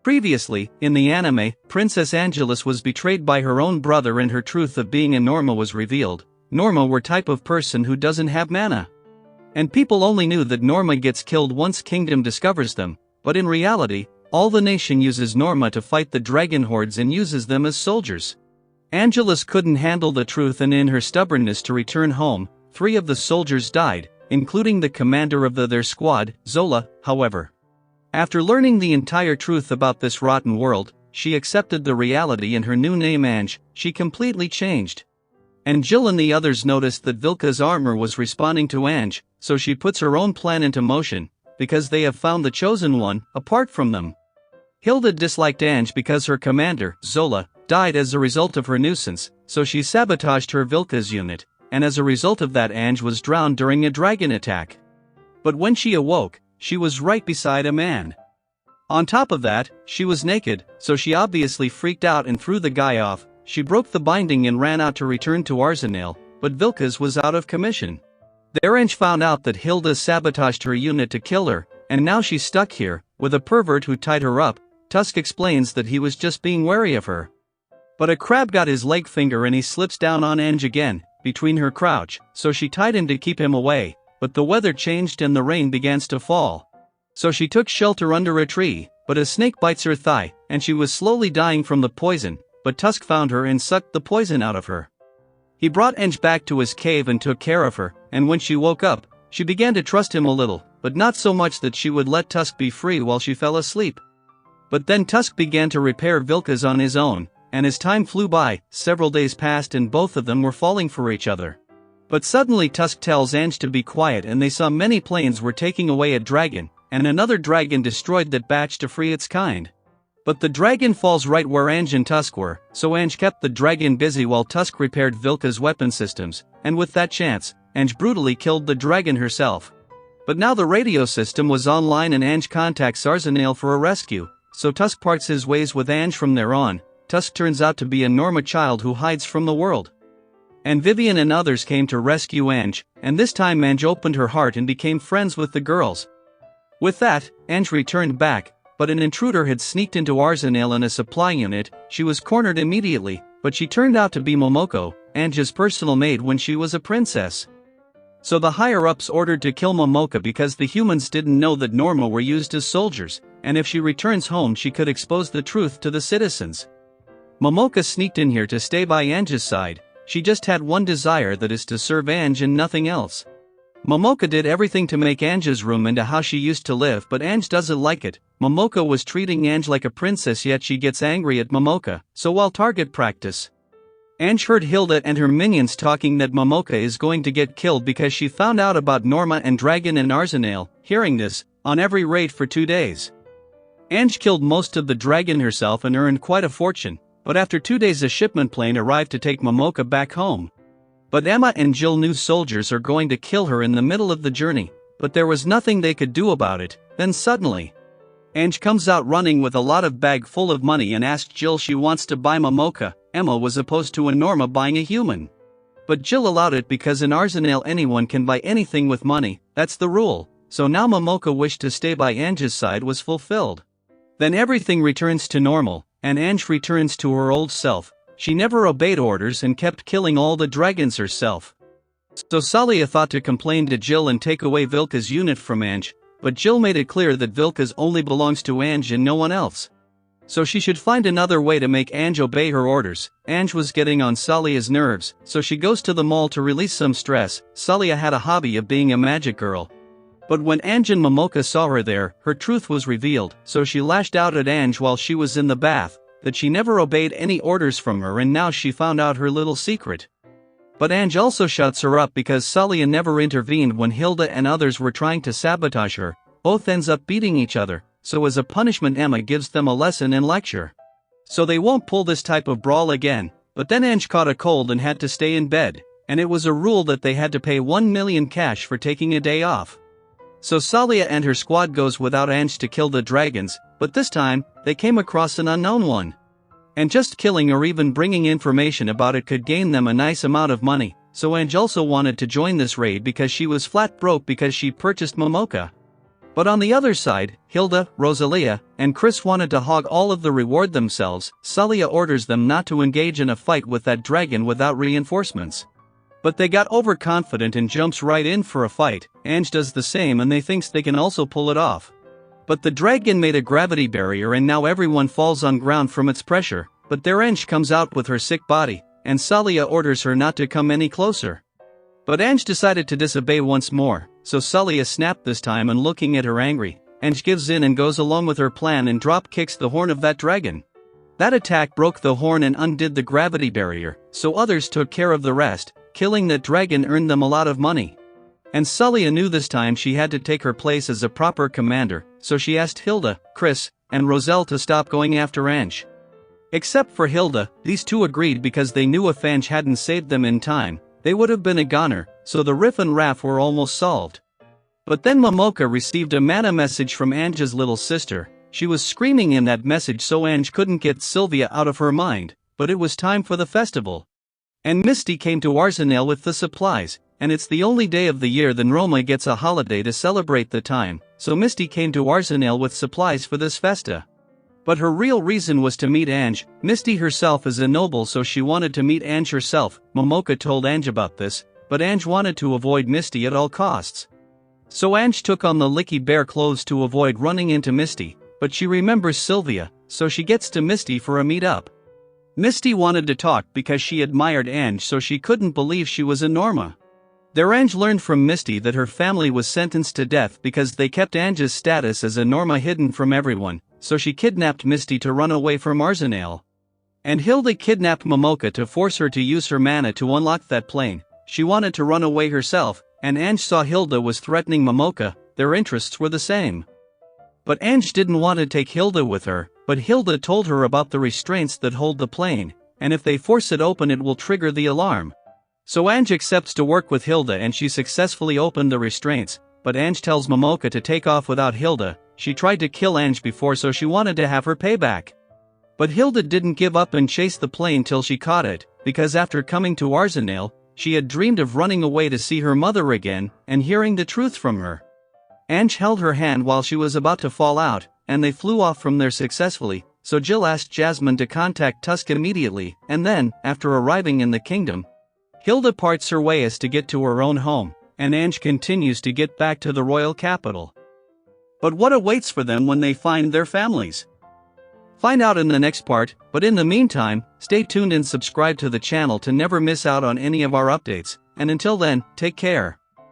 Previously, in the anime, Princess Angelus was betrayed by her own brother and her truth of being a Norma was revealed. Norma were type of person who doesn't have mana. And people only knew that Norma gets killed once Kingdom discovers them, but in reality, all the nation uses Norma to fight the dragon hordes and uses them as soldiers. Angelus couldn't handle the truth, and in her stubbornness to return home, 3 of the soldiers died, including the commander of their squad, Zola. However, after learning the entire truth about this rotten world, she accepted the reality, and her new name Ange, she completely changed. And Jill and the others noticed that Vilka's armor was responding to Ange, so she puts her own plan into motion, because they have found the chosen one, apart from them. Hilda disliked Ange because her commander, Zola, died as a result of her nuisance, so she sabotaged her Vilka's unit, and as a result of that Ange was drowned during a dragon attack. But when she awoke, she was right beside a man. On top of that, she was naked, so she obviously freaked out and threw the guy off. She broke the binding and ran out to return to Arsenal, but Vilka's was out of commission. There Ange found out that Hilda sabotaged her unit to kill her, and now she's stuck here, with a pervert who tied her up. Tusk explains that he was just being wary of her. But a crab got his leg finger and he slips down on Ange again, between her crouch, so she tied him to keep him away. But the weather changed and the rain begins to fall. So she took shelter under a tree, but a snake bites her thigh, and she was slowly dying from the poison, but Tusk found her and sucked the poison out of her. He brought Ange back to his cave and took care of her, and when she woke up, she began to trust him a little, but not so much that she would let Tusk be free while she fell asleep. But then Tusk began to repair Vilka's on his own, and as time flew by, several days passed and both of them were falling for each other. But suddenly Tusk tells Ange to be quiet, and they saw many planes were taking away a dragon, and another dragon destroyed that batch to free its kind. But the dragon falls right where Ange and Tusk were, so Ange kept the dragon busy while Tusk repaired Vilka's weapon systems, and with that chance, Ange brutally killed the dragon herself. But now the radio system was online and Ange contacts Arsenal for a rescue, so Tusk parts his ways with Ange from there on. Tusk turns out to be a Norma child who hides from the world. And Vivian and others came to rescue Ange, and this time Ange opened her heart and became friends with the girls. With that, Ange returned back, but an intruder had sneaked into Arsenal in a supply unit. She was cornered immediately, but she turned out to be Momoko, Ange's personal maid when she was a princess. So the higher-ups ordered to kill Momoko because the humans didn't know that Norma were used as soldiers, and if she returns home she could expose the truth to the citizens. Momoko sneaked in here to stay by Ange's side. She just had one desire, that is to serve Ange and nothing else. Momoko did everything to make Ange's room into how she used to live, but Ange doesn't like it. Momoko was treating Ange like a princess, yet she gets angry at Momoko, so while target practice, Ange heard Hilda and her minions talking that Momoko is going to get killed because she found out about Norma and Dragon and Arsenal. Hearing this, on every raid for 2 days, Ange killed most of the dragon herself and earned quite a fortune. But after 2 days a shipment plane arrived to take Momoko back home. But Emma and Jill knew soldiers are going to kill her in the middle of the journey, but there was nothing they could do about it. Then suddenly, Ange comes out running with a lot of bag full of money and asks Jill she wants to buy Momoko. Emma was opposed to a Norma buying a human. But Jill allowed it because in Arsenal anyone can buy anything with money, that's the rule. So now Momoko wished to stay by Ange's side was fulfilled. Then everything returns to normal, and Ange returns to her old self. She never obeyed orders and kept killing all the dragons herself. So Salia thought to complain to Jill and take away Vilka's unit from Ange, but Jill made it clear that Vilka's only belongs to Ange and no one else. So she should find another way to make Ange obey her orders. Ange was getting on Salia's nerves, so she goes to the mall to release some stress. Salia had a hobby of being a magic girl. But when Ange and Momoko saw her there, her truth was revealed, so she lashed out at Ange while she was in the bath, that she never obeyed any orders from her, and now she found out her little secret. But Ange also shuts her up because Salia never intervened when Hilda and others were trying to sabotage her. Both ends up beating each other, so as a punishment Emma gives them a lesson and lecture. So they won't pull this type of brawl again. But then Ange caught a cold and had to stay in bed, and it was a rule that they had to pay 1 million cash for taking a day off. So Salia and her squad goes without Ange to kill the dragons, but this time, they came across an unknown one. And just killing or even bringing information about it could gain them a nice amount of money, so Ange also wanted to join this raid because she was flat broke because she purchased Momoko. But on the other side, Hilda, Rosalia, and Chris wanted to hog all of the reward themselves. Salia orders them not to engage in a fight with that dragon without reinforcements. But they got overconfident and jumps right in for a fight. Ange does the same and they thinks they can also pull it off. But the dragon made a gravity barrier and now everyone falls on ground from its pressure, but there Ange comes out with her sick body, and Salia orders her not to come any closer. But Ange decided to disobey once more, so Salia snapped this time and looking at her angry, Ange gives in and goes along with her plan and drop kicks the horn of that dragon. That attack broke the horn and undid the gravity barrier, so others took care of the rest. Killing that dragon earned them a lot of money. And Salia knew this time she had to take her place as a proper commander, so she asked Hilda, Chris, and Roselle to stop going after Ange. Except for Hilda, these two agreed because they knew if Ange hadn't saved them in time, they would have been a goner, so the riff and raff were almost solved. But then Momoka received a mana message from Ange's little sister. She was screaming in that message so Ange couldn't get Sylvia out of her mind, but it was time for the festival. And Misty came to Arsenal with the supplies, and it's the only day of the year the Norma gets a holiday to celebrate the time, so Misty came to Arsenal with supplies for this festa. But her real reason was to meet Ange. Misty herself is a noble so she wanted to meet Ange herself. Momoka told Ange about this, but Ange wanted to avoid Misty at all costs. So Ange took on the Licky Bear clothes to avoid running into Misty, but she remembers Sylvia, so she gets to Misty for a meet-up. Misty wanted to talk because she admired Ange so she couldn't believe she was a Norma. There Ange learned from Misty that her family was sentenced to death because they kept Ange's status as a Norma hidden from everyone, so she kidnapped Misty to run away from Arsenal. And Hilda kidnapped Momoka to force her to use her mana to unlock that plane. She wanted to run away herself, and Ange saw Hilda was threatening Momoka. Their interests were the same. But Ange didn't want to take Hilda with her, but Hilda told her about the restraints that hold the plane, and if they force it open it will trigger the alarm. So Ange accepts to work with Hilda and she successfully opened the restraints, but Ange tells Momoka to take off without Hilda. She tried to kill Ange before so she wanted to have her payback. But Hilda didn't give up and chased the plane till she caught it, because after coming to Arsenal, she had dreamed of running away to see her mother again, and hearing the truth from her. Ange held her hand while she was about to fall out, and they flew off from there successfully, so Jill asked Jasmine to contact Tusk immediately, and then, after arriving in the kingdom, Hilda parts her ways to get to her own home, and Ange continues to get back to the royal capital. But what awaits for them when they find their families? Find out in the next part, but in the meantime, stay tuned and subscribe to the channel to never miss out on any of our updates, and until then, take care.